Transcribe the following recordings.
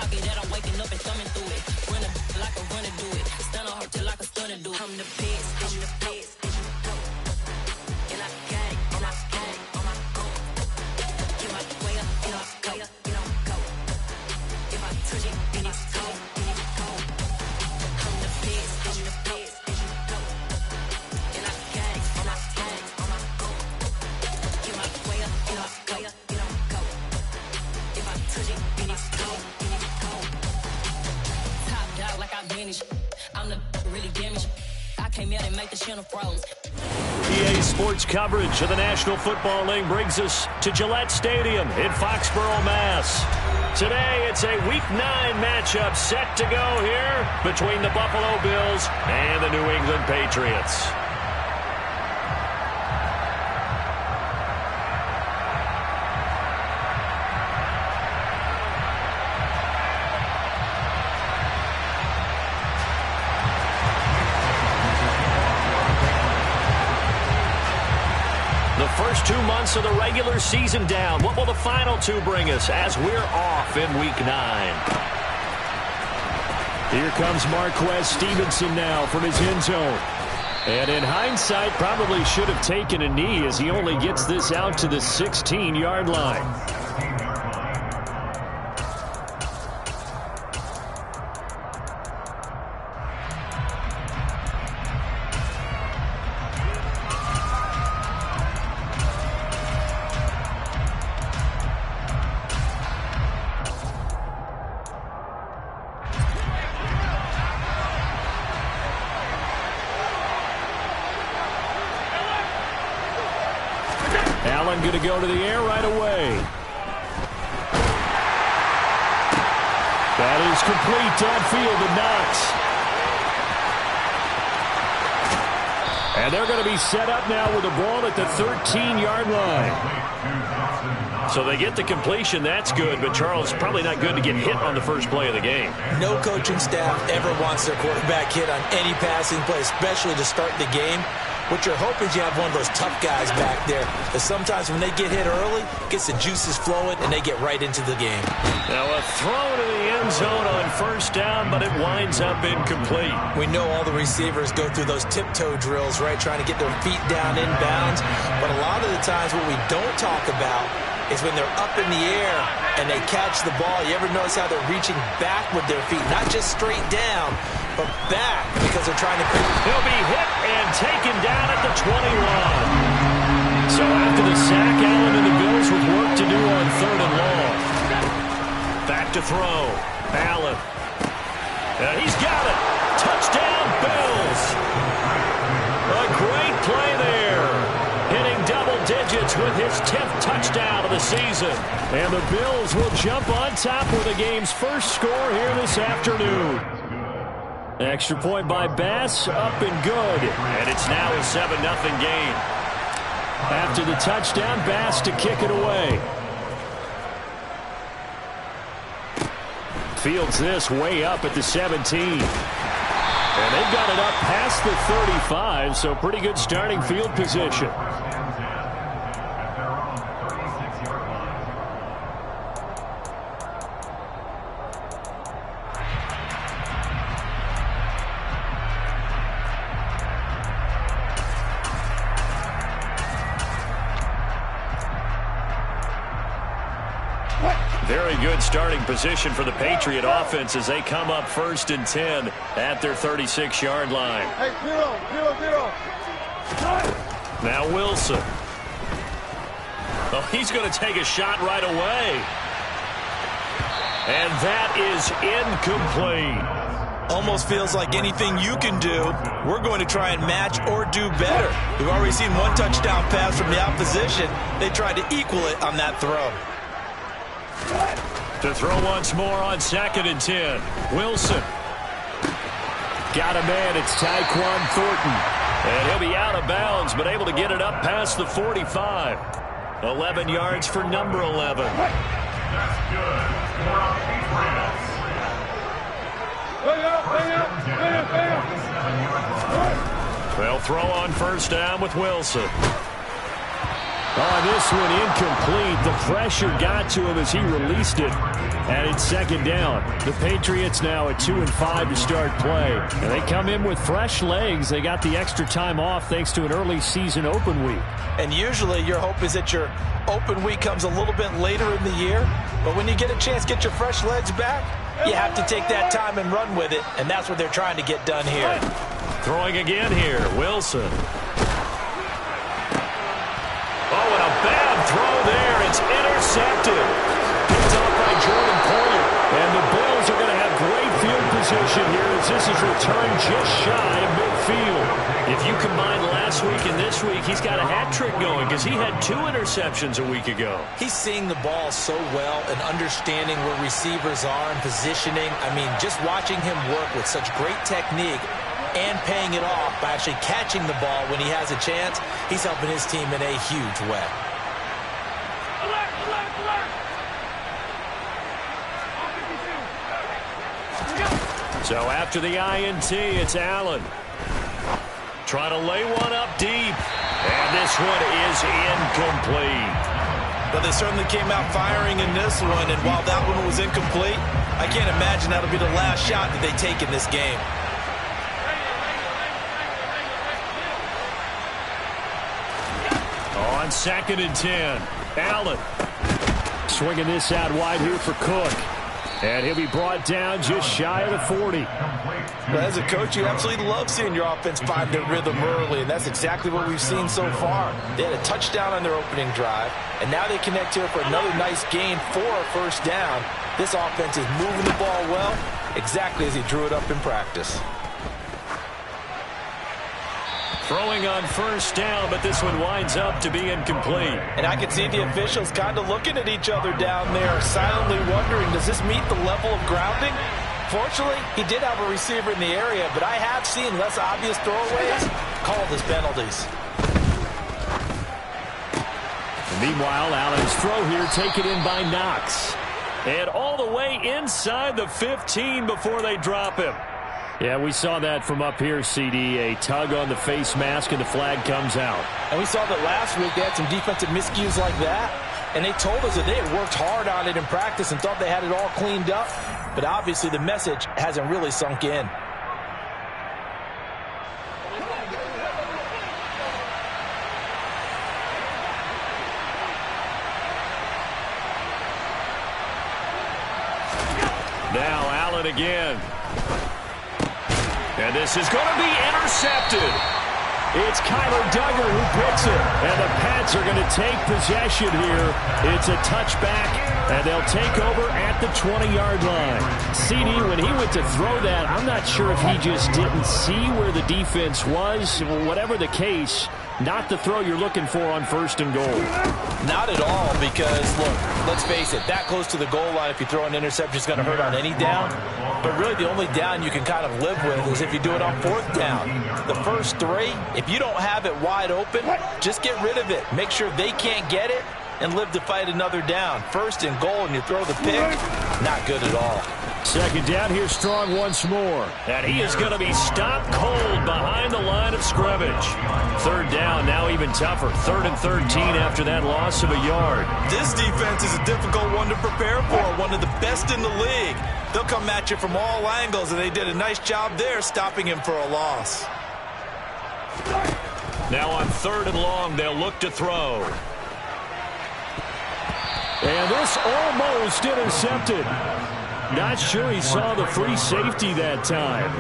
lucky that I'm waking up and thumbing through it. Run a like a runner do it. Stun on her till like a stunner do it. I'm the best, I'm the best. And I got it, and I got it on my own. Get my way up, get my way up, get on go. If I touch it, then it's cold, then it's cold. I'm the best, I'm the best. And I got it, and I got it on my own. Get my way up, get my way up, get on go. If I touch it, then it's cold, then it's cold. Top dog like I vanish. I'm the really damaged. I came out and make the shit froze. EA Sports coverage of the National Football League brings us to Gillette Stadium in Foxborough, Mass. Today, it's a Week 9 matchup set to go here between the Buffalo Bills and the New England Patriots. First 2 months of the regular season down. What will the final 2 bring us as we're off in Week 9? Here comes Marquez Stevenson now from his end zone. And in hindsight, probably should have taken a knee as he only gets this out to the 16-yard line. Allen going to go to the air right away. That is complete downfield to Knox. And they're going to be set up now with the ball at the 13-yard line. So they get the completion. That's good. But, Charles, probably not good to get hit on the first play of the game. No coaching staff ever wants their quarterback hit on any passing play, especially to start the game. What you're hoping is you have one of those tough guys back there. Because sometimes when they get hit early, it gets the juices flowing, and they get right into the game. Now a throw to the end zone on first down, but it winds up incomplete. We know all the receivers go through those tiptoe drills, right, trying to get their feet down inbounds. But a lot of the times what we don't talk about is when they're up in the air and they catch the ball. You ever notice how they're reaching back with their feet? Not just straight down, but back because they're trying to... He'll be hit and taken down at the 21. So after the sack, Allen and the Bills with work to do on 3rd and long. Back to throw. Allen. He's got it. Touchdown, Bills. A great play there. Hitting double digits with his 10th touchdown of the season. And the Bills will jump on top with the game's first score here this afternoon. Extra point by Bass, up and good. And it's now a 7-0 game. After the touchdown, Bass to kick it away. Fields this way up at the 17. And they've got it up past the 35, so pretty good starting field position. Very good starting position for the Patriot offense as they come up 1st and 10 at their 36-yard line. Hey, 0. Now Wilson. Oh, he's going to take a shot right away. And that is incomplete. Almost feels like anything you can do, we're going to try and match or do better. We've already seen one touchdown pass from the opposition. They tried to equal it on that throw. To throw once more on 2nd and 10. Wilson. Got a man. It's Tyquan Thornton. And he'll be out of bounds, but able to get it up past the 45. 11 yards for number 11. That's good. They'll throw on 1st down with Wilson. Oh, this one incomplete. The pressure got to him as he released it. And it's second down. The Patriots now at 2-5 to start play. And they come in with fresh legs. They got the extra time off thanks to an early season open week. And usually your hope is that your open week comes a little bit later in the year. But when you get a chance to get your fresh legs back, you have to take that time and run with it. And that's what they're trying to get done here. Throwing again here, Wilson. Oh, and a bad throw there. It's intercepted. Picked up by Jordan Poyer. And the Bills are going to have great field position here as this is returned just shy of midfield. If you combine last week and this week, he's got a hat trick going because he had 2 interceptions a week ago. He's seeing the ball so well and understanding where receivers are and positioning. I mean, just watching him work with such great technique and paying it off by actually catching the ball when he has a chance, he's helping his team in a huge way. So after the INT, it's Allen. Trying to lay one up deep. And this one is incomplete. But they certainly came out firing in this one, and while that one was incomplete, I can't imagine that'll be the last shot that they take in this game. On 2nd and 10, Allen. Swinging this out wide here for Cook. And he'll be brought down just shy of the 40. But as a coach, you absolutely love seeing your offense find their rhythm early, and that's exactly what we've seen so far. They had a touchdown on their opening drive, and now they connect here for another nice gain for a first down. This offense is moving the ball well, exactly as he drew it up in practice. Throwing on first down, but this one winds up to be incomplete. And I can see the officials kind of looking at each other down there, silently wondering, does this meet the level of grounding? Fortunately, he did have a receiver in the area, but I have seen less obvious throwaways called as penalties. Meanwhile, Allen's throw here taken in by Knox. And all the way inside the 15 before they drop him. Yeah, we saw that from up here, CD. A tug on the face mask, and the flag comes out. And we saw that last week they had some defensive miscues like that, and they told us that they had worked hard on it in practice and thought they had it all cleaned up. But obviously the message hasn't really sunk in. Now Allen again. And this is going to be intercepted. It's Kyler Duggar who picks it. And the Pats are going to take possession here. It's a touchback, and they'll take over at the 20-yard line. CD, when he went to throw that, I'm not sure if he just didn't see where the defense was. Whatever the case, not the throw you're looking for on 1st and goal. Not at all, because, look, let's face it, that close to the goal line, if you throw an interception, is going to hurt on any down. But really the only down you can kind of live with is if you do it on 4th down. The first 3, if you don't have it wide open, just get rid of it. Make sure they can't get it and live to fight another down. 1st and goal, and you throw the pick, not good at all. 2nd down here, Strong once more. And he is going to be stopped cold behind the line of scrimmage. 3rd down, now even tougher. 3rd and 13 after that loss of a yard. This defense is a difficult one to prepare for, one of the best in the league. They'll come at you from all angles, and they did a nice job there stopping him for a loss. Now on 3rd and long, they'll look to throw. And this almost intercepted. Not sure he saw the free safety that time.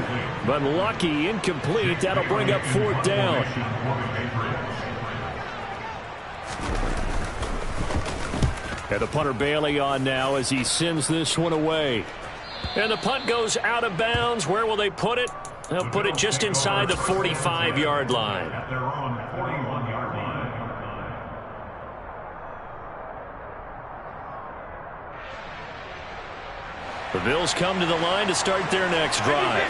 But lucky, incomplete. That'll bring up 4th down. And the punter Bailey on now as he sends this one away. And the punt goes out of bounds. Where will they put it? They'll put it just inside the 45-yard line. They're on the 41-yard line. The Bills come to the line to start their next drive.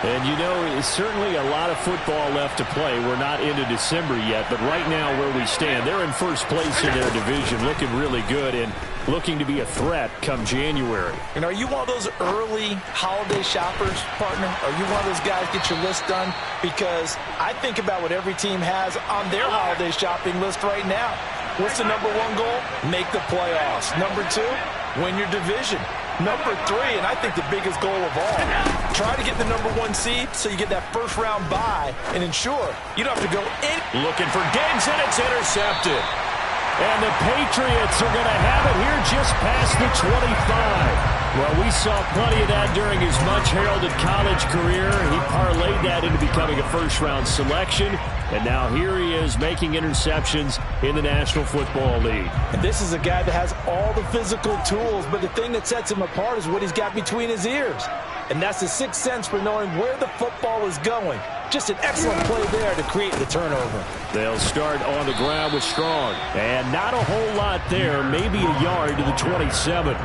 And you know, it's certainly a lot of football left to play. We're not into December yet, but right now where we stand, they're in first place in their division, looking really good and looking to be a threat come January. And are you one of those early holiday shoppers, partner? Are you one of those guys get your list done? Because I think about what every team has on their holiday shopping list right now. What's the number one goal? Make the playoffs. Number 2, win your division. Number 3, and I think the biggest goal of all, try to get the number 1 seed so you get that first-round bye and ensure you don't have to go in. Looking for Diggs, and it's intercepted. And the Patriots are going to have it here just past the 25. Well, we saw plenty of that during his much-heralded college career. He parlayed that into becoming a first-round selection. And now here he is making interceptions in the National Football League. And this is a guy that has all the physical tools, but the thing that sets him apart is what he's got between his ears. And that's the sixth sense for knowing where the football is going. Just an excellent play there to create the turnover. They'll start on the ground with Strong. And not a whole lot there, maybe a yard to the 27.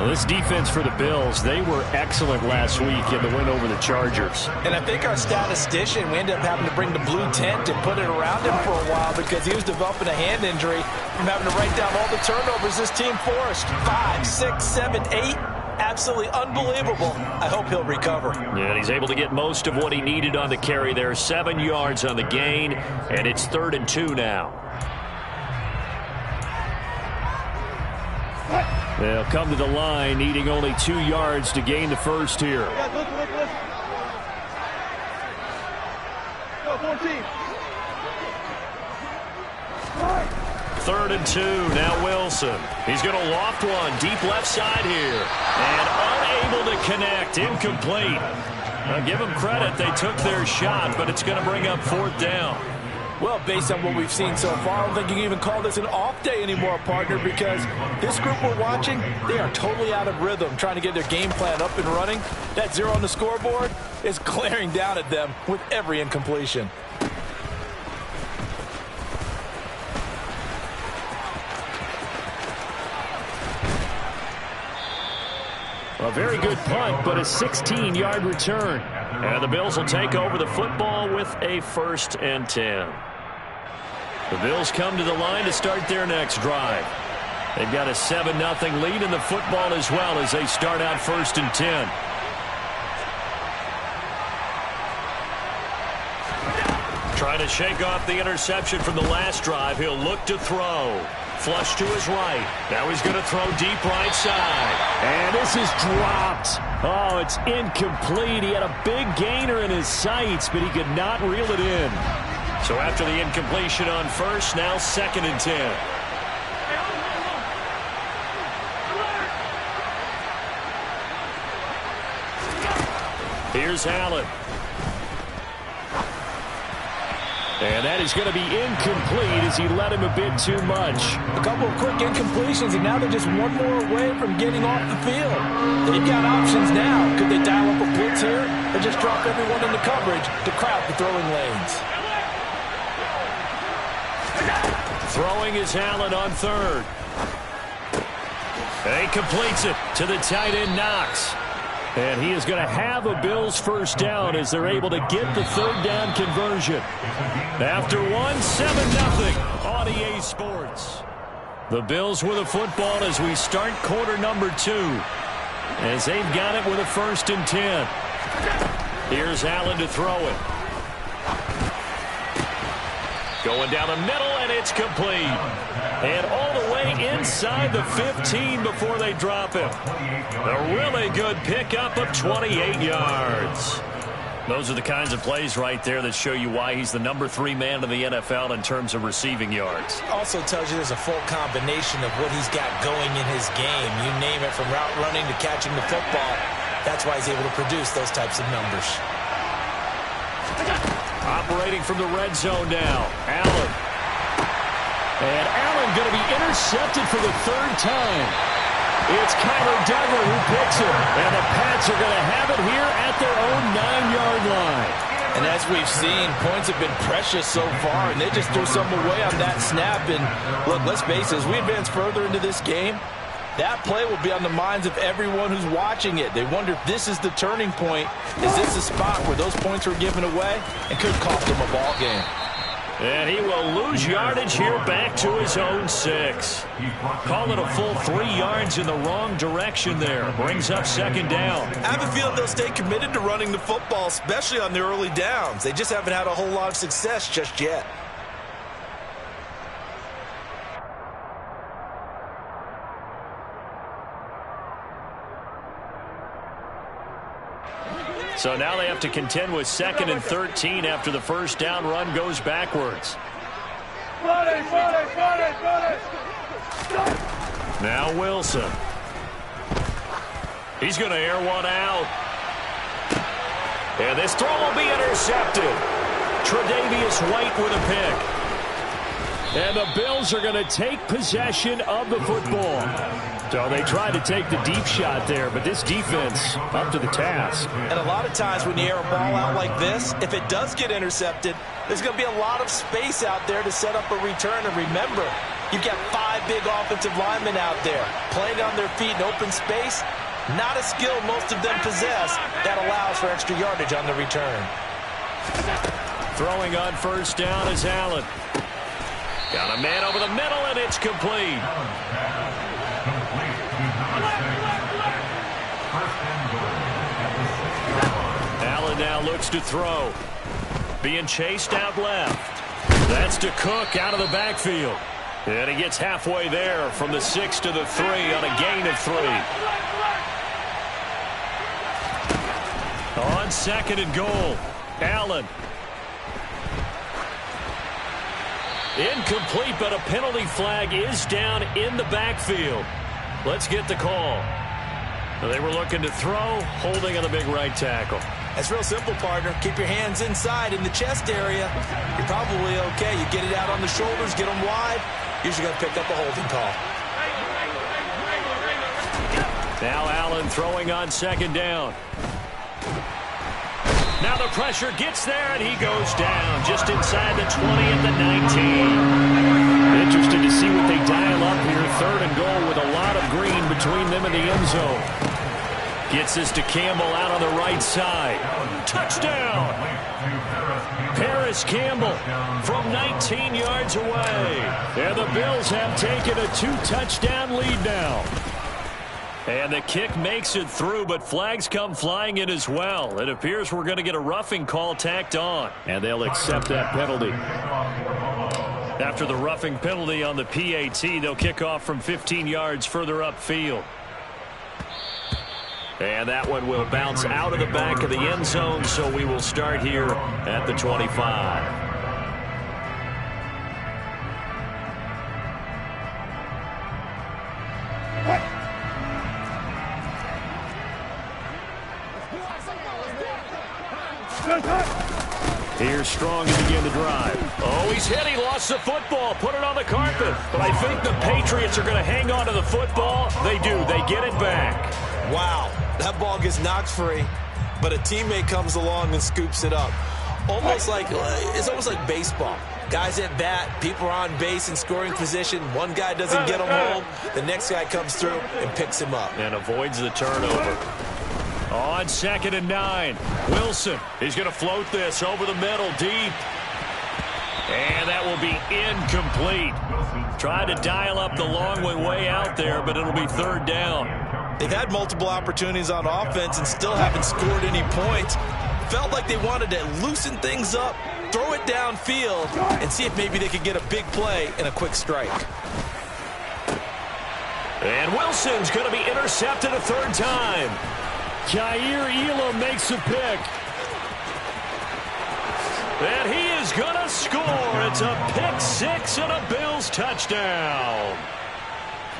Well, this defense for the Bills, they were excellent last week in the win over the Chargers. And I think our statistician, we ended up having to bring the blue tent and put it around him for a while because he was developing a hand injury from having to write down all the turnovers this team forced. 5, 6, 7, 8. Absolutely unbelievable. I hope he'll recover. Yeah, and he's able to get most of what he needed on the carry there. 7 yards on the gain, and it's 3rd and 2 now. They'll come to the line, needing only 2 yards to gain the first here. Go, 14. 3rd and 2, now Wilson. He's going to loft one, deep left side here. And unable to connect, incomplete. Now give them credit, they took their shot, but it's going to bring up 4th down. Well, based on what we've seen so far, I don't think you can even call this an off day anymore, partner, because this group we're watching, they are totally out of rhythm, trying to get their game plan up and running. That 0 on the scoreboard is glaring down at them with every incompletion. A very good punt, but a 16-yard return. And the Bills will take over the football with a 1st and 10. The Bills come to the line to start their next drive. They've got a 7-0 lead in the football as well as they start out 1st and 10. Trying to shake off the interception from the last drive. He'll look to throw. Flush to his right. Now he's going to throw deep right side. And this is dropped. Oh, it's incomplete. He had a big gainer in his sights, but he could not reel it in. So after the incompletion on 1st, now 2nd and 10. Here's Allen. And that is going to be incomplete as he let him a bit too much. A couple of quick incompletions, and now they're just one more away from getting off the field. They've got options now. Could they dial up a blitz here or just drop everyone into coverage to crowd the throwing lanes? Throwing is Allen on 3rd. And he completes it to the tight end Knox. And he is going to have a Bills 1st down as they're able to get the 3rd down conversion. After 7-0 on EA Sports. The Bills with a football as we start quarter number 2. As they've got it with a 1st and 10. Here's Allen to throw it. Going down the middle, and it's complete. And all the way inside the 15 before they drop him. A really good pickup of 28 yards. Those are the kinds of plays right there that show you why he's the number 3 man in the NFL in terms of receiving yards. Also tells you there's a full combination of what he's got going in his game. You name it, from route running to catching the football. That's why he's able to produce those types of numbers. Operating from the red zone now, Allen. And Allen going to be intercepted for the 3rd time. It's Kyler Duggar who picks it. And the Pats are going to have it here at their own 9-yard line. And as we've seen, points have been precious so far, and they just threw some away on that snap. And look, let's face it, as we advance further into this game, that play will be on the minds of everyone who's watching it. They wonder if this is the turning point. Is this the spot where those points were given away and could cost them a ball game? And he will lose yardage here back to his own 6. Call it a full 3 yards in the wrong direction there. Brings up 2nd down. I have a feeling they'll stay committed to running the football, especially on the early downs. They just haven't had a whole lot of success just yet. So now they have to contend with 2nd and 13 after the first down run goes backwards. Now Wilson. He's going to air one out. And this throw will be intercepted. Tre'Davious White with a pick. And the Bills are going to take possession of the football. So they tried to take the deep shot there, but this defense up to the task. And a lot of times when you air a ball out like this, if it does get intercepted, there's going to be a lot of space out there to set up a return. And remember, you've got 5 big offensive linemen out there playing on their feet in open space. Not a skill most of them possess that allows for extra yardage on the return. Throwing on first down is Allen. Got a man over the middle, and it's complete. Allen now looks to throw. Being chased out left. That's to Cook out of the backfield. And he gets halfway there from the 6 to the 3 on a gain of 3. On 2nd and goal, Allen. Incomplete, but a penalty flag is down in the backfield. Let's get the call. They were looking to throw, holding on the big right tackle. That's real simple, partner. Keep your hands inside in the chest area. You're probably okay. You get it out on the shoulders, get them wide. Usually going to pick up a holding call. Now Allen throwing on 2nd down. Now the pressure gets there, and he goes down just inside the 20 at the 19. Interested to see what they dial up here. 3rd and goal with a lot of green between them and the end zone. Gets this to Campbell out on the right side. Touchdown! Paris Campbell from 19 yards away. And the Bills have taken a 2-touchdown lead now. And the kick makes it through, but flags come flying in as well. It appears we're going to get a roughing call tacked on. And they'll accept that penalty. After the roughing penalty on the PAT, they'll kick off from 15 yards further upfield. And that one will bounce out of the back of the end zone, so we will start here at the 25. Here's Strong to begin the drive. Oh, he's hit. He lost the football. Put it on the carpet. But I think the Patriots are going to hang on to the football. They do. They get it back. Wow. That ball gets knocked free, but a teammate comes along and scoops it up. It's almost like baseball. Guys at bat, people are on base in scoring position. One guy doesn't get him home. The next guy comes through and picks him up. And avoids the turnover. On 2nd and 9, Wilson. He's going to float this over the middle, deep. And that will be incomplete. Tried to dial up the long way out there, but it'll be 3rd down. They've had multiple opportunities on offense and still haven't scored any points. Felt like they wanted to loosen things up, throw it downfield, and see if maybe they could get a big play and a quick strike. And Wilson's going to be intercepted a 3rd time. Kaiir Elam makes a pick. And he is going to score. It's a pick 6 and a Bills touchdown.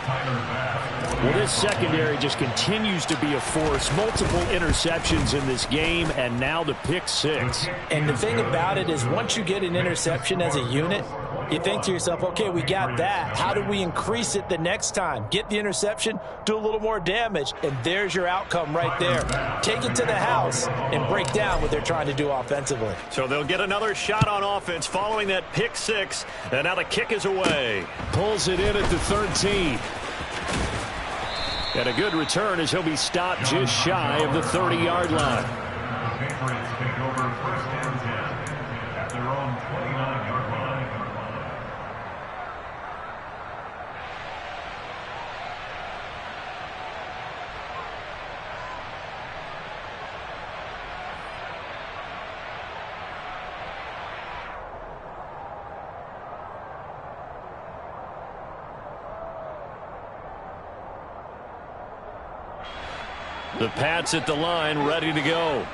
Well, this secondary just continues to be a force. Multiple interceptions in this game, and now the pick 6. And the thing about it is once you get an interception as a unit, you think to yourself, okay, we got that. How do we increase it the next time? Get the interception, do a little more damage, and there's your outcome right there. Take it to the house and break down what they're trying to do offensively. So they'll get another shot on offense following that pick 6, and now the kick is away. Pulls it in at the 13. And a good return as he'll be stopped just shy of the 30-yard line. The Patriots take over 1st and 10 at their own 29-yard line. The Pats at the line, ready to go.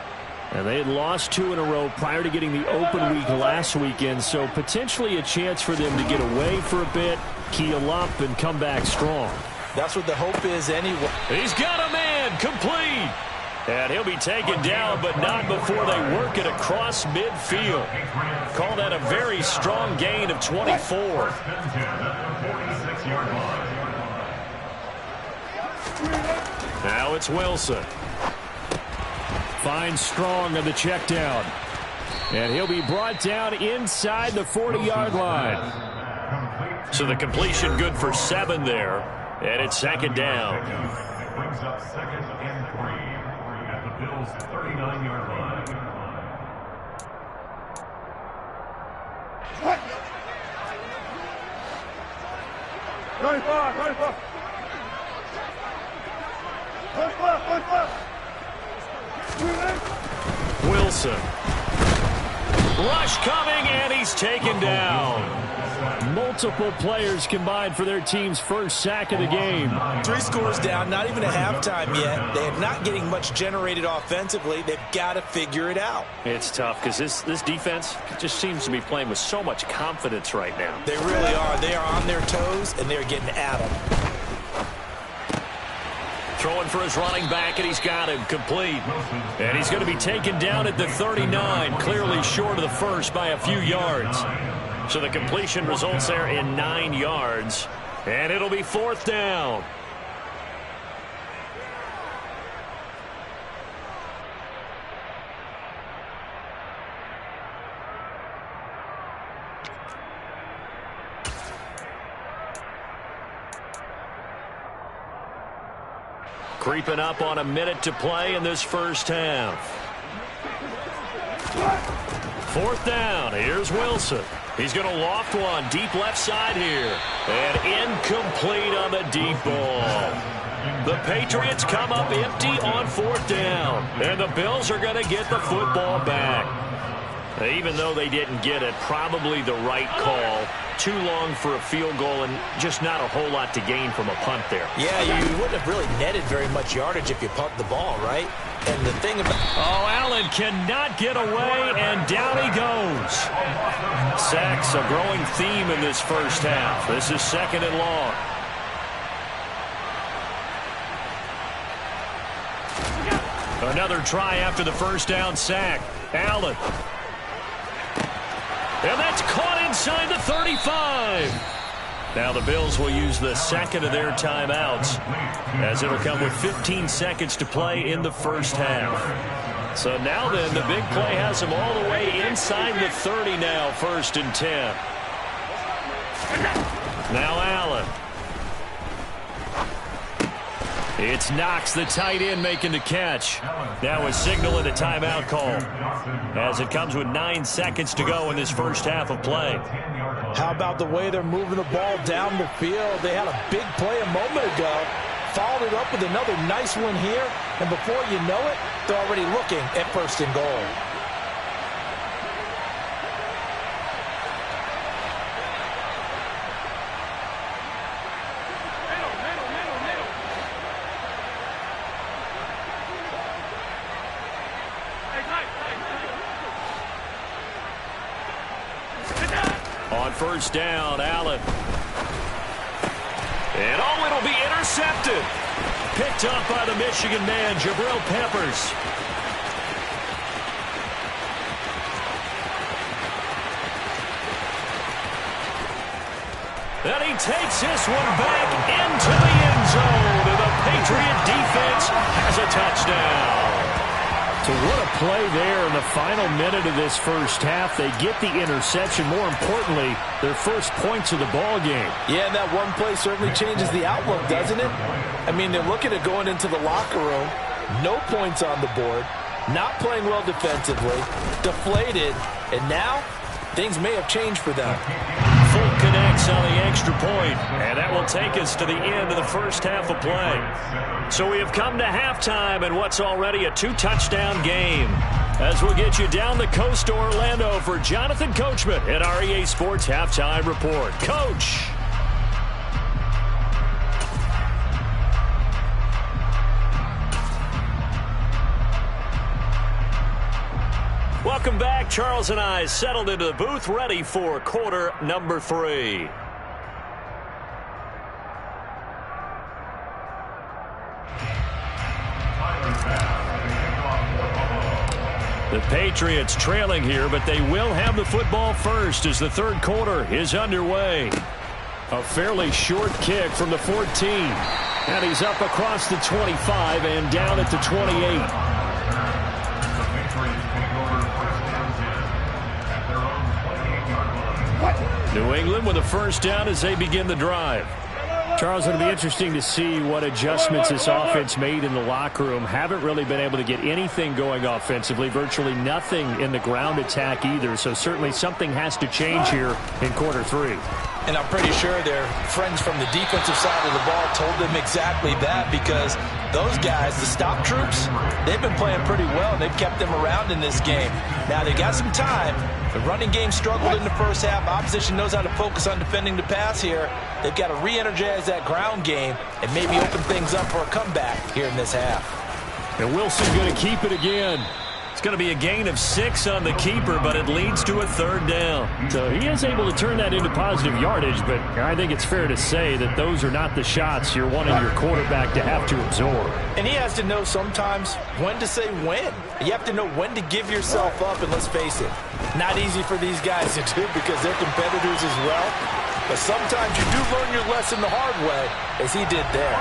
And they had lost 2 in a row prior to getting the open week last weekend, so potentially a chance for them to get away for a bit, keel up, and come back strong. That's what the hope is anyway. He's got a man, complete. And he'll be taken down, but not before they work it across midfield. Call that a very strong gain of 24. Now it's Wilson. Finds Strong on the check down. And he'll be brought down inside the 40-yard line. So the completion good for 7 there. And it's second down. It brings up 2nd and 3 at the Bills' 39-yard line. Wilson. Rush coming, and he's taken down. Multiple players combined for their team's first sack of the game. 3 scores down, not even a halftime yet. They are not getting much generated offensively. They've got to figure it out. It's tough because this defense just seems to be playing with so much confidence right now. They really are. They are on their toes, and they're getting at them. Throwing for his running back, and he's got him complete. And he's going to be taken down at the 39, clearly short of the first by a few yards. So the completion results there in 9 yards, and it'll be 4th down. Creeping up on a minute to play in this first half. 4th down. Here's Wilson. He's going to loft one deep left side here. And incomplete on the deep ball. The Patriots come up empty on 4th down. And the Bills are going to get the football back. Even though they didn't get it, probably the right call. Too long for a field goal and just not a whole lot to gain from a punt there. Yeah, you wouldn't have really netted very much yardage if you punt the ball, right? And the thing about... Oh, Allen cannot get away, and down he goes. Sacks, a growing theme in this first half. This is 2nd and long. Another try after the first down sack. Allen. And that's caught inside the 35. Now the Bills will use the second of their timeouts, as it'll come with 15 seconds to play in the first half. So now then, the big play has them all the way inside the 30 now, 1st and 10. Now Allen. It's Knox, the tight end, making the catch. Now a signal and a timeout call, as it comes with 9 seconds to go in this first half of play. How about the way they're moving the ball down the field? They had a big play a moment ago, followed it up with another nice one here, and before you know it, they're already looking at 1st and goal. On 1st down, Allen. And oh, it'll be intercepted. Picked up by the Michigan man, Jabril Peppers. And he takes this one back into the end zone. And the Patriot defense has a touchdown. So what a play there in the final minute of this first half. They get the interception. More importantly, their first points of the ball game. Yeah, and that one play certainly changes the outlook, doesn't it? I mean, they're looking at going into the locker room. No points on the board. Not playing well defensively. Deflated. And now, things may have changed for them. Full connects on the extra point, and that will take us to the end of the first half of play. So we have come to halftime in what's already a 2-touchdown game, as we'll get you down the coast to Orlando for Jonathan Coachman at our EA Sports Halftime Report. Coach. Welcome back. Charles and I settled into the booth, ready for quarter number 3. The Patriots trailing here, but they will have the football first as the third quarter is underway. A fairly short kick from the 14. And he's up across the 25 and down at the 28. New England with a first down as they begin the drive. Charles, it'll be interesting to see what adjustments this offense made in the locker room. Haven't really been able to get anything going offensively, virtually nothing in the ground attack either. So certainly something has to change here in quarter 3. And I'm pretty sure their friends from the defensive side of the ball told them exactly that, because those guys, the stop troops, they've been playing pretty well. They've kept them around in this game. Now they got some time. The running game struggled in the first half. Opposition knows how to focus on defending the pass here. They've got to re-energize that ground game and maybe open things up for a comeback here in this half. And Wilson going to keep it again. It's going to be a gain of 6 on the keeper, but it leads to a third down. So he is able to turn that into positive yardage, but I think it's fair to say that those are not the shots you're wanting your quarterback to have to absorb. And he has to know sometimes when to say when. You have to know when to give yourself up, and let's face it, not easy for these guys to do because they're competitors as well. But sometimes you do learn your lesson the hard way, as he did there.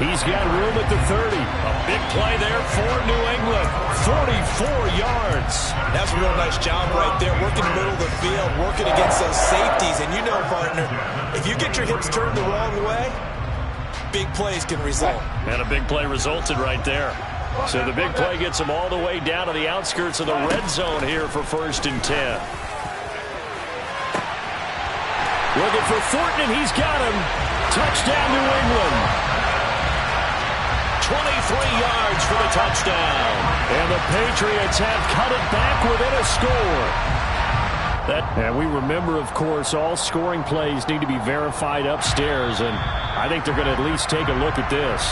He's got room at the 30. A big play there for New England. 44 yards. That's a real nice job right there, working the middle of the field, working against those safeties. And you know, partner, if you get your hips turned the wrong way, big plays can result. And a big play resulted right there. So the big play gets them all the way down to the outskirts of the red zone here for 1st and 10. Looking for Thornton, and he's got him. Touchdown, New England. 23 yards for the touchdown. And the Patriots have cut it back within a score. And we remember, of course, all scoring plays need to be verified upstairs, and I think they're going to at least take a look at this.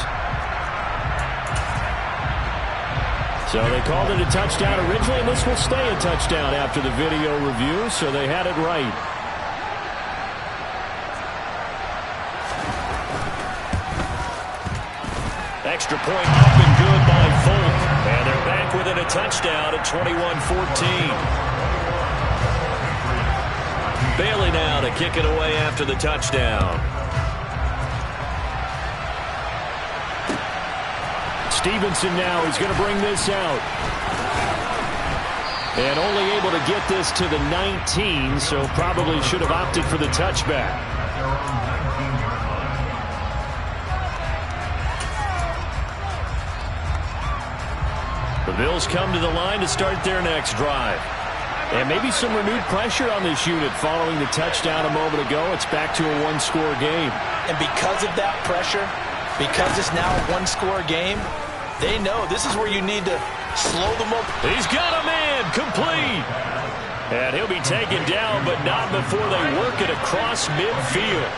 So they called it a touchdown originally, and this will stay a touchdown after the video review, so they had it right. Extra point up and good by Folk. And they're back within a touchdown at 21-14. Bailey now to kick it away after the touchdown. Stevenson now, he's going to bring this out. And only able to get this to the 19, so probably should have opted for the touchback. The Bills come to the line to start their next drive. And maybe some renewed pressure on this unit following the touchdown a moment ago. It's back to a one-score game. And because of that pressure, because it's now a one-score game, they know this is where you need to slow them up. He's got a man complete. And he'll be taken down, but not before they work it across midfield.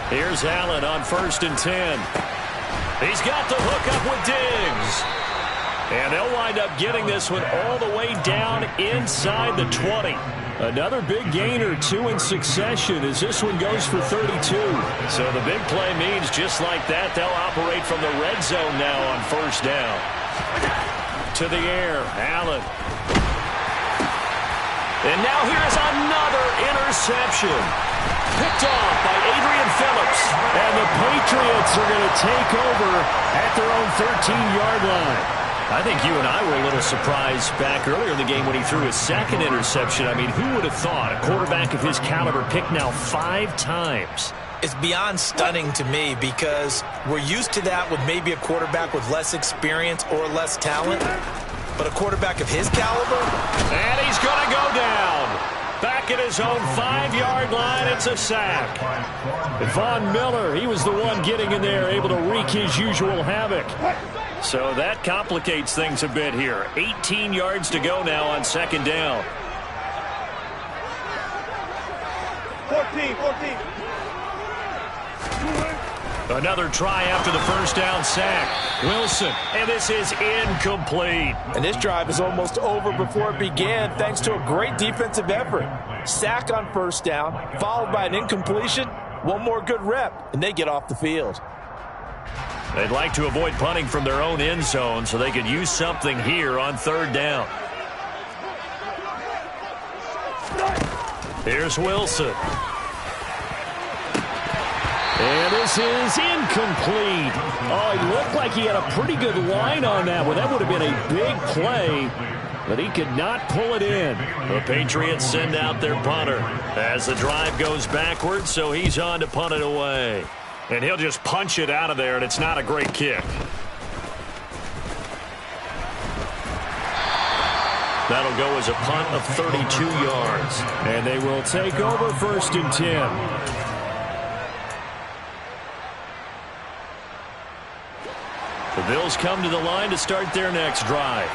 Here's Allen on 1st and 10. He's got the hook up with Diggs. And they'll wind up getting this one all the way down inside the 20. Another big gain or 2 in succession as this one goes for 32. So the big play means just like that, they'll operate from the red zone now on 1st down. To the air, Allen. And now here's another interception. Picked off by Adrian Phillips. And the Patriots are going to take over at their own 13-yard line. I think you and I were a little surprised back earlier in the game when he threw his second interception. I mean, who would have thought a quarterback of his caliber picked now 5 times? It's beyond stunning to me because we're used to that with maybe a quarterback with less experience or less talent. But a quarterback of his caliber? And he's going to go down. Back at his own 5-yard line, it's a sack. Von Miller, he was the one getting in there, able to wreak his usual havoc. So that complicates things a bit here. 18 yards to go now on 2nd down. 14. Another try after the first down sack. Wilson, and this is incomplete. And this drive is almost over before it began thanks to a great defensive effort. Sack on first down, followed by an incompletion. One more good rep, and they get off the field. They'd like to avoid punting from their own end zone so they could use something here on third down. Here's Wilson. And this is incomplete. Oh, he looked like he had a pretty good line on that one. That would have been a big play, but he could not pull it in. The Patriots send out their punter as the drive goes backwards, so he's on to punt it away. And he'll just punch it out of there, and it's not a great kick. That'll go as a punt of 32 yards. And they will take over 1st and 10. The Bills come to the line to start their next drive.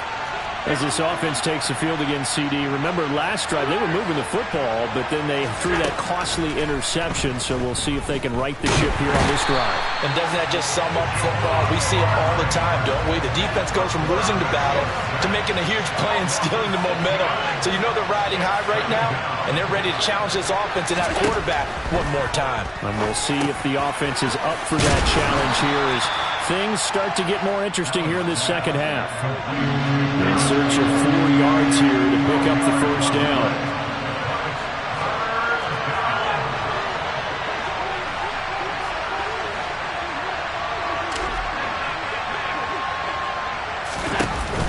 As this offense takes the field against CD, remember last drive they were moving the football, but then they threw that costly interception, so we'll see if they can right the ship here on this drive. And doesn't that just sum up football? We see it all the time, don't we? The defense goes from losing the battle to making a huge play and stealing the momentum. So you know they're riding high right now, and they're ready to challenge this offense and that quarterback one more time. And we'll see if the offense is up for that challenge here as things start to get more interesting here in this second half. In search of 4 yards here to pick up the first down.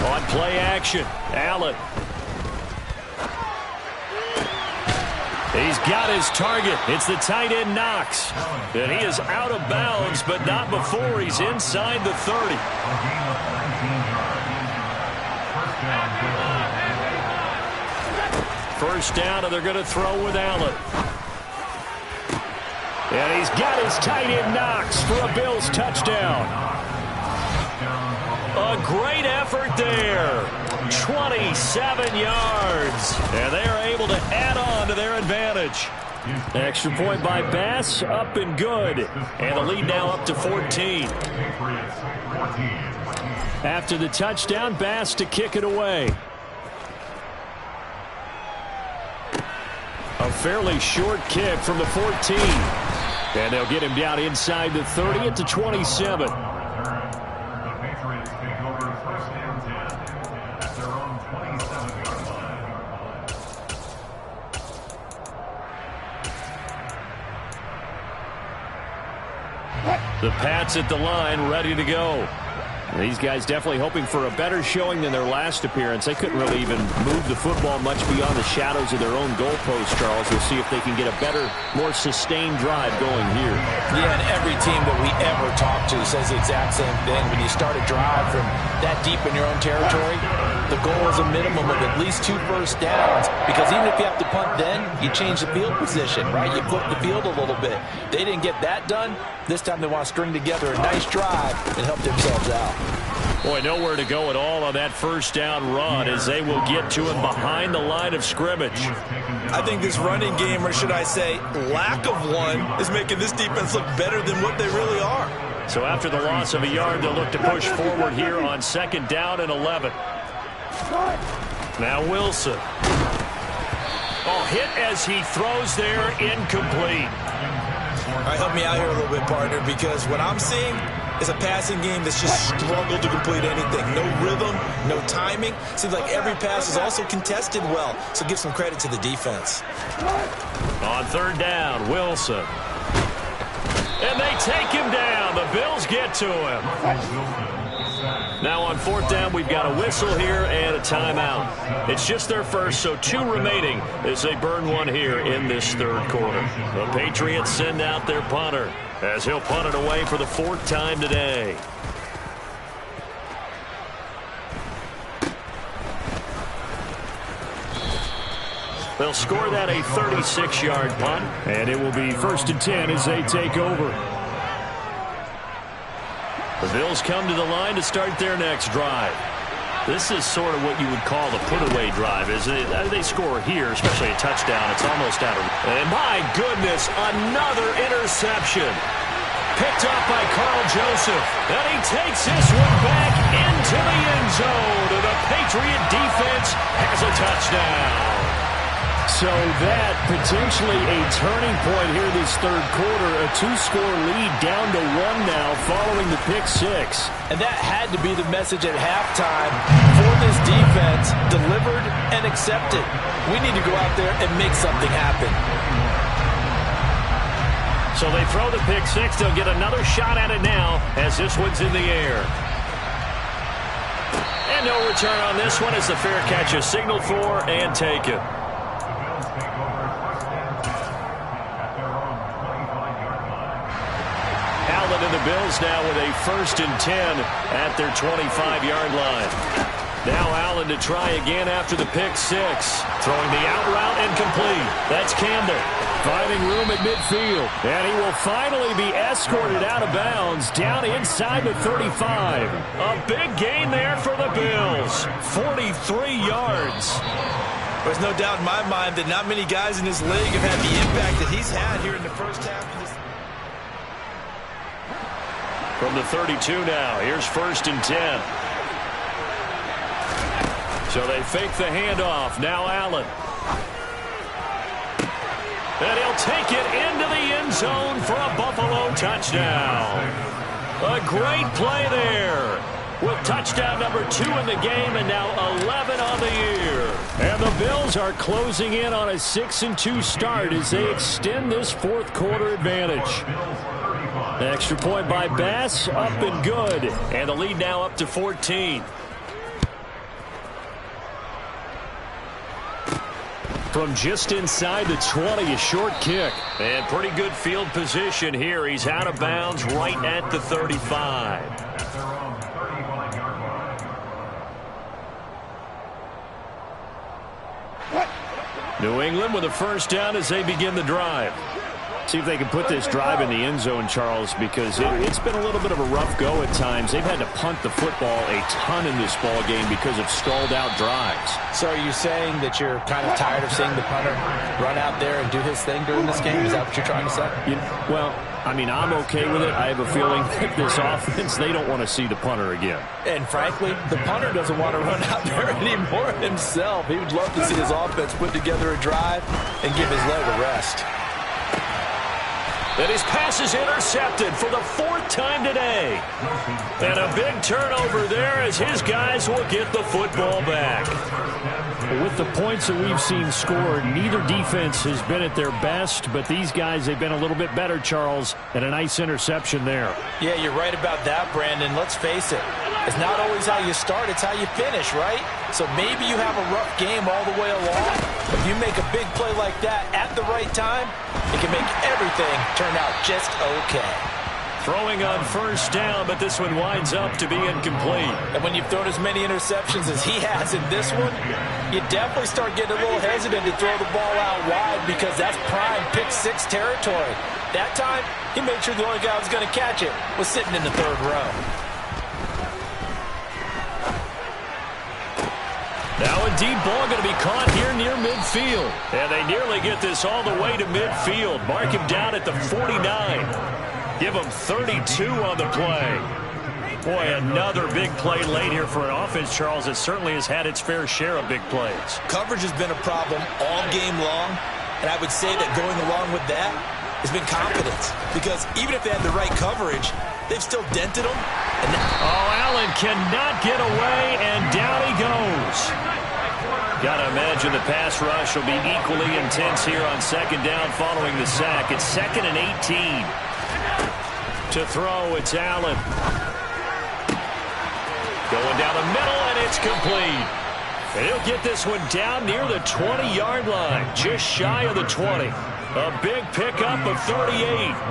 On play action, Allen. He's got his target. It's the tight end, Knox. And he is out of bounds, but not before he's inside the 30. First down, and they're going to throw with Allen. And he's got his tight end, Knox, for a Bills touchdown. A great effort there. 27 yards. And they are able to add on to their advantage. Extra point by Bass, up and good. And the lead now up to 14. After the touchdown, Bass to kick it away. A fairly short kick from the 14. And they'll get him down inside the 30 at the 27. The Pats at the line, ready to go. These guys definitely hoping for a better showing than their last appearance. They couldn't really even move the football much beyond the shadows of their own goalpost, Charles. We'll see if they can get a better, more sustained drive going here. Yeah, and every team that we ever talk to says the exact same thing. When you start a drive from that deep in your own territory, the goal is a minimum of at least 2 first downs, because even if you have to punt then, you change the field position, right? You flip the field a little bit. They didn't get that done. This time they want to string together a nice drive and help themselves out. Boy, nowhere to go at all on that first down run as they will get to him behind the line of scrimmage. I think this running game, or should I say lack of one, is making this defense look better than what they really are. So after the loss of a yard, they'll look to push forward here on 2nd down and 11. Now Wilson. Oh, hit as he throws there, incomplete. All right, help me out here a little bit, partner, because what I'm seeing is a passing game that's just struggled to complete anything. No rhythm, no timing. Seems like every pass is also contested well, so give some credit to the defense. On 3rd down, Wilson. And they take him down. The Bills get to him. Now on 4th down, we've got a whistle here and a timeout. It's just their first, so 2 remaining as they burn one here in this 3rd quarter. The Patriots send out their punter as he'll punt it away for the 4th time today. They'll score that a 36-yard punt. And it will be 1st and 10 as they take over. The Bills come to the line to start their next drive. This is sort of what you would call the put-away drive, isn't it? They score here, especially a touchdown. It's almost out of... And my goodness, another interception. Picked up by Carl Joseph. And he takes this one back into the end zone. And the Patriot defense has a touchdown. So that potentially a turning point here this third quarter. A 2-score lead down to 1 now following the pick six. And that had to be the message at halftime for this defense. Delivered and accepted. We need to go out there and make something happen. So they throw the pick six. They'll get another shot at it now as this one's in the air. And no return on this one as the fair catch is signaled for and taken. Allen and the Bills now with a 1st and 10 at their 25-yard line. Now Allen to try again after the pick six. Throwing the out route and complete. That's Campbell. Finding room at midfield. And he will finally be escorted out of bounds down inside the 35. A big gain there for the Bills. 43 yards. There's no doubt in my mind that not many guys in this league have had the impact that he's had here in the first half of this. From the 32 now, here's 1st and 10. So they fake the handoff. Now Allen. And he'll take it into the end zone for a Buffalo touchdown. A great play there. With touchdown number 2 in the game and now 11 on the year. And the Bills are closing in on a 6-2 start as they extend this fourth quarter advantage. Extra point by Bass, up and good. And the lead now up to 14. From just inside the 20, a short kick. And pretty good field position here. He's out of bounds right at the 35. New England with a 1st down as they begin the drive. See if they can put this drive in the end zone, Charles, because it's been a little bit of a rough go at times. They've had to punt the football a ton in this ball game because of stalled-out drives. So are you saying that you're kind of tired of seeing the punter run out there and do his thing during this game? Is that what you're trying to say? Well, I mean, I'm okay with it. I have a feeling that this offense, they don't want to see the punter again. And frankly, the punter doesn't want to run out there anymore himself. He would love to see his offense put together a drive and give his leg a rest. And his pass is intercepted for the 4th time today. And a big turnover there as his guys will get the football back. With the points that we've seen scored, neither defense has been at their best, but these guys, they've been a little bit better, Charles, and a nice interception there. Yeah, you're right about that, Brandon. Let's face it. It's not always how you start, it's how you finish, right? So maybe you have a rough game all the way along, but if you make a big play like that at the right time, it can make everything turn out just okay. Throwing on 1st down, but this one winds up to be incomplete. And when you've thrown as many interceptions as he has in this one, you definitely start getting a little hesitant to throw the ball out wide because that's prime pick six territory. That time, he made sure the only guy who was going to catch it was sitting in the 3rd row. Now a deep ball going to be caught here near midfield. And they nearly get this all the way to midfield. Mark him down at the 49. Give him 32 on the play. Boy, another big play late here for an offense, Charles, that certainly has had its fair share of big plays. Coverage has been a problem all game long, and I would say that going along with that has been confidence. Because even if they had the right coverage, they've still dented them. And Allen cannot get away, and down he goes. Got to imagine the pass rush will be equally intense here on 2nd down following the sack. It's 2nd and 18. To throw, it's Allen. Going down the middle, and it's complete. And he'll get this one down near the 20-yard line, just shy of the 20. A big pickup of 38.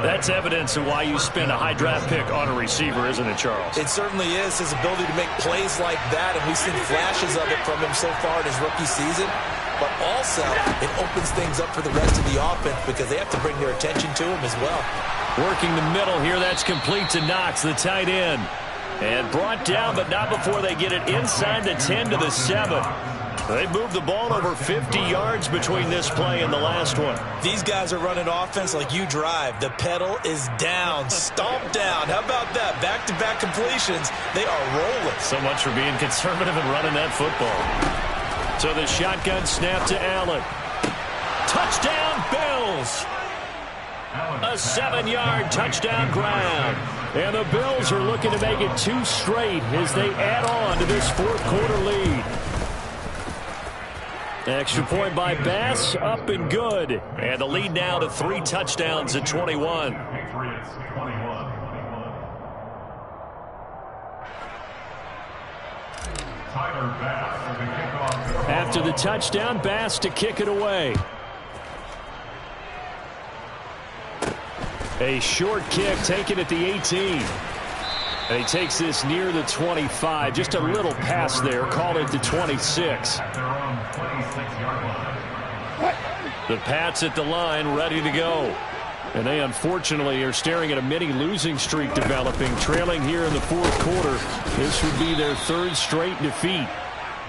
That's evidence of why you spend a high draft pick on a receiver, isn't it, Charles? It certainly is, his ability to make plays like that, and we've seen flashes of it from him so far in his rookie season. But also, it opens things up for the rest of the offense because they have to bring their attention to him as well. Working the middle here, that's complete to Knox, the tight end. And brought down, but not before they get it inside the 10 to the 7. They moved the ball over 50 yards between this play and the last one. These guys are running offense like you drive. The pedal is down, stomp down. How about that? Back-to-back completions. They are rolling. So much for being conservative and running that football. So the shotgun snap to Allen. Touchdown, Bills. A 7-yard touchdown grab. And the Bills are looking to make it 2 straight as they add on to this fourth-quarter lead. Extra point by Bass, up and good. And the lead now to 3 touchdowns at 21. Patriots 21. Tyler Bass with the kickoff. After the touchdown, Bass to kick it away. A short kick taken at the 18. And he takes this near the 25. Just a little pass there. Call it the 26. At their own 26-yard line. The Pats at the line, ready to go. And they unfortunately are staring at a mini losing streak developing, trailing here in the fourth quarter. This would be their 3rd straight defeat.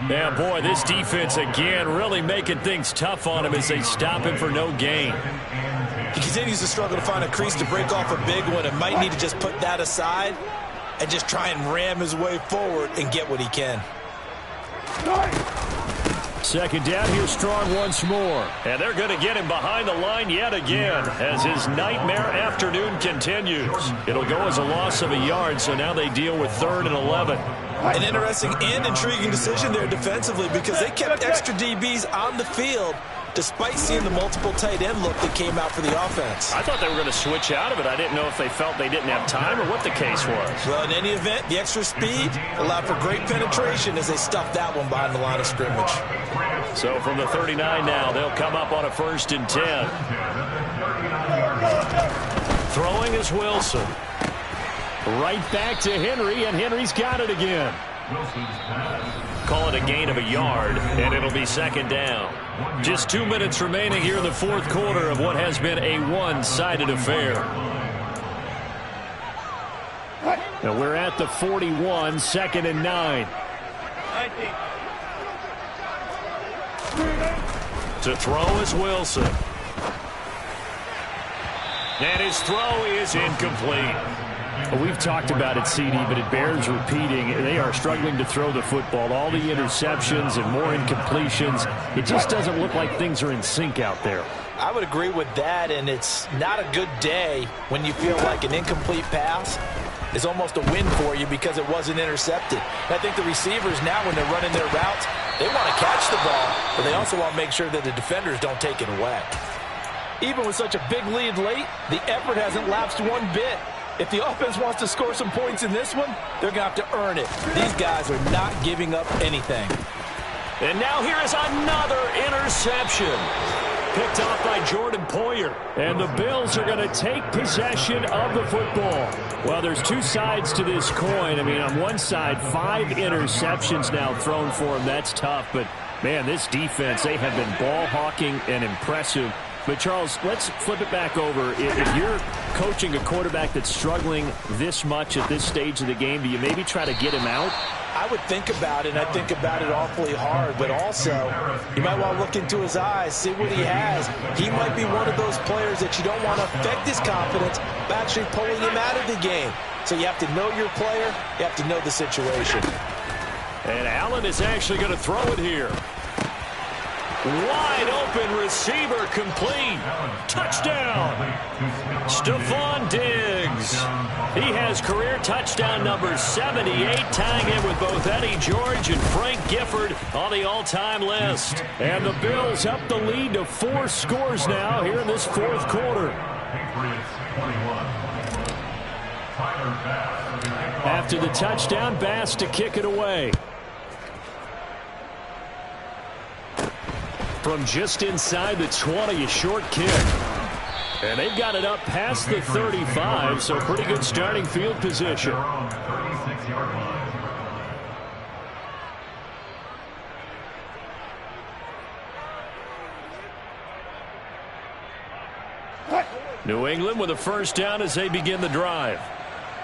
Yeah, boy, this defense again really making things tough on him as they stop him for no gain. He continues to struggle to find a crease to break off a big one and might need to just put that aside and just try and ram his way forward and get what he can. Second down here, Strong once more. And they're going to get him behind the line yet again as his nightmare afternoon continues. It'll go as a loss of a yard, so now they deal with 3rd and 11. An interesting and intriguing decision there defensively because they kept extra DBs on the field despite seeing the multiple tight end look that came out for the offense. I thought they were going to switch out of it. I didn't know if they felt they didn't have time or what the case was. Well, in any event, the extra speed allowed for great penetration as they stuffed that one behind the line of scrimmage. So from the 39 now, they'll come up on a 1st and 10. Throwing is Wilson. Right back to Henry, and Henry's got it again. Call it a gain of a yard, and it'll be 2nd down. Just 2 minutes remaining here in the fourth quarter of what has been a one-sided affair. Now we're at the 41, 2nd and 9. To throw is Wilson. And his throw is incomplete. Well, we've talked about it, CD, but it bears repeating. They are struggling to throw the football. All the interceptions and more incompletions. It just doesn't look like things are in sync out there. I would agree with that, and it's not a good day when you feel like an incomplete pass is almost a win for you because it wasn't intercepted. And I think the receivers now, when they're running their routes, they want to catch the ball, but they also want to make sure that the defenders don't take it away. Even with such a big lead late, the effort hasn't lapsed one bit. If the offense wants to score some points in this one, they're going to have to earn it. These guys are not giving up anything. And now here is another interception. Picked off by Jordan Poyer. And the Bills are going to take possession of the football. Well, there's 2 sides to this coin. I mean, on one side, 5 interceptions now thrown for them. That's tough. But, man, this defense, they have been ball hawking and impressive. But, Charles, let's flip it back over. If you're coaching a quarterback that's struggling this much at this stage of the game, do you maybe try to get him out? I would think about it, and I think about it awfully hard. But also, you might want to look into his eyes, see what he has. He might be one of those players that you don't want to affect his confidence by actually pulling him out of the game. So you have to know your player. You have to know the situation. And Allen is actually going to throw it here. Wide open receiver complete. Touchdown. Stephon Diggs. He has career touchdown number 78, tying it with both Eddie George and Frank Gifford on the all-time list. And the Bills up the lead to 4 scores now here in this fourth quarter. After the touchdown, Bass to kick it away. From just inside the 20, a short kick. And they've got it up past the 35, so pretty good starting field position. New England with a first down as they begin the drive.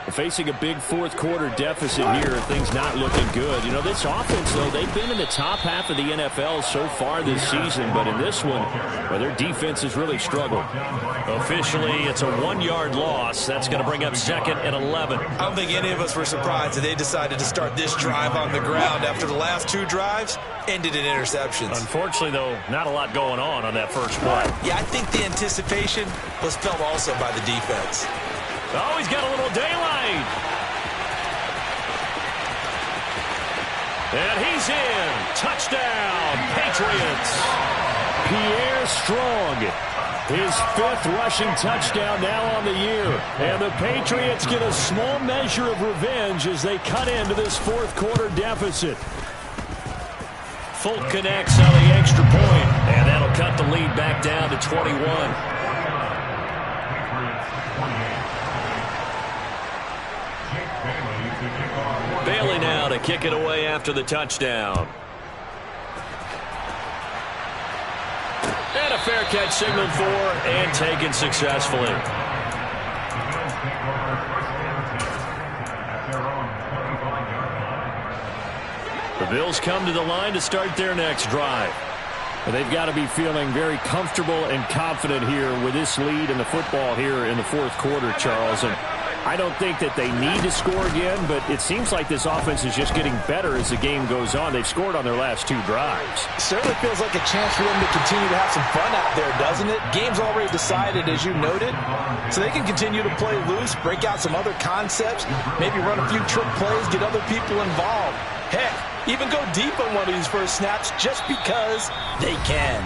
Facing a big fourth-quarter deficit here, things not looking good. You know, this offense, though, they've been in the top half of the NFL so far this season, but in this one, well, their defense has really struggled. Officially, it's a 1-yard loss. That's going to bring up 2nd and 11. I don't think any of us were surprised that they decided to start this drive on the ground after the last 2 drives ended in interceptions. Unfortunately, though, not a lot going on that first play. Yeah, I think the anticipation was felt also by the defense. Oh, he's got a little daylight. And he's in. Touchdown, Patriots. Pierre Strong, his 5th rushing touchdown now on the year. And the Patriots get a small measure of revenge as they cut into this fourth-quarter deficit. Folk connects on the extra point, and that'll cut the lead back down to 21. Bailey now to kick it away after the touchdown. And a fair catch signaled for and taken successfully. The Bills come to the line to start their next drive. They've got to be feeling very comfortable and confident here with this lead in the football here in the fourth quarter, Charles. And I don't think that they need to score again, but it seems like this offense is just getting better as the game goes on. They've scored on their last 2 drives. Certainly feels like a chance for them to continue to have some fun out there, doesn't it? Game's already decided, as you noted, so they can continue to play loose, break out some other concepts, maybe run a few trick plays, get other people involved. Heck, even go deep on one of these first snaps just because they can.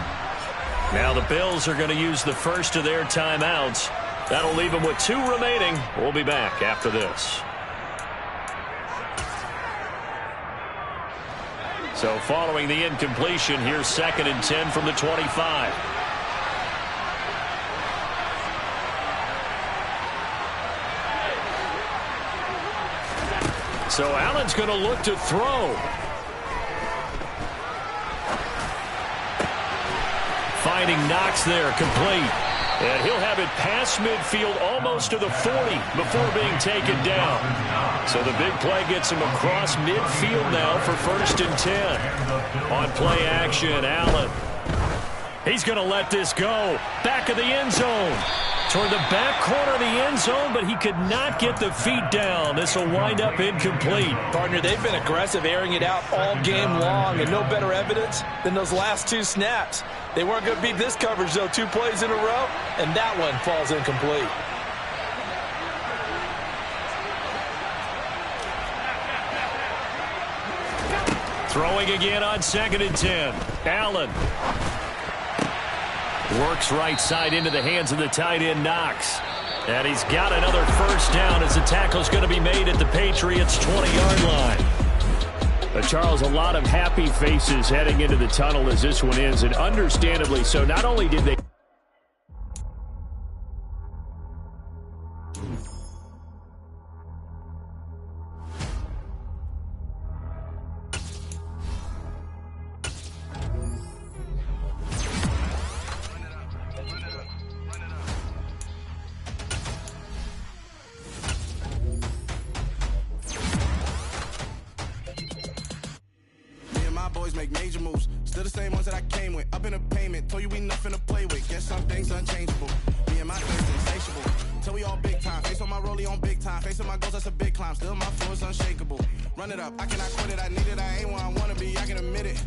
Now the Bills are going to use the first of their timeouts. That'll leave them with 2 remaining. We'll be back after this. So following the incompletion, here's 2nd and 10 from the 25. So Allen's going to look to throw. Finding Knox there, complete. And he'll have it past midfield almost to the 40 before being taken down. So the big play gets him across midfield now for 1st and 10. On play action, Allen. He's going to let this go. Back of the end zone. Toward the back corner of the end zone, but he could not get the feet down. This will wind up incomplete. Partner, they've been aggressive, airing it out all game long, and no better evidence than those last 2 snaps. They weren't going to beat this coverage, though, 2 plays in a row, and that one falls incomplete. Throwing again on 2nd and 10. Allen. Works right side into the hands of the tight end, Knox. And he's got another first down as the tackle's going to be made at the Patriots' 20-yard line. Charles, a lot of happy faces heading into the tunnel as this one ends, and understandably so. Not only did they make major moves. Still the same ones that I came with. Up in a payment. Told you we nothing to play with. Guess some things unchangeable. Me and my thirst insatiable. Till we all big time. Face on my rollie on big time. Face on my goals, that's a big climb. Still my flow is unshakable. Run it up. I cannot quit it. I need it. I ain't where I wanna be. I can admit it.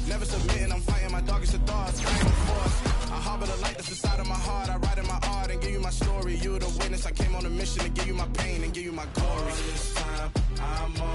Never submitting. I'm fighting my darkest of thoughts. I ain't a force. I harbor the light that's inside of my heart. I write in my art and give you my story. You were the witness. I came on a mission to give you my pain and give you my glory. All this time, I'm on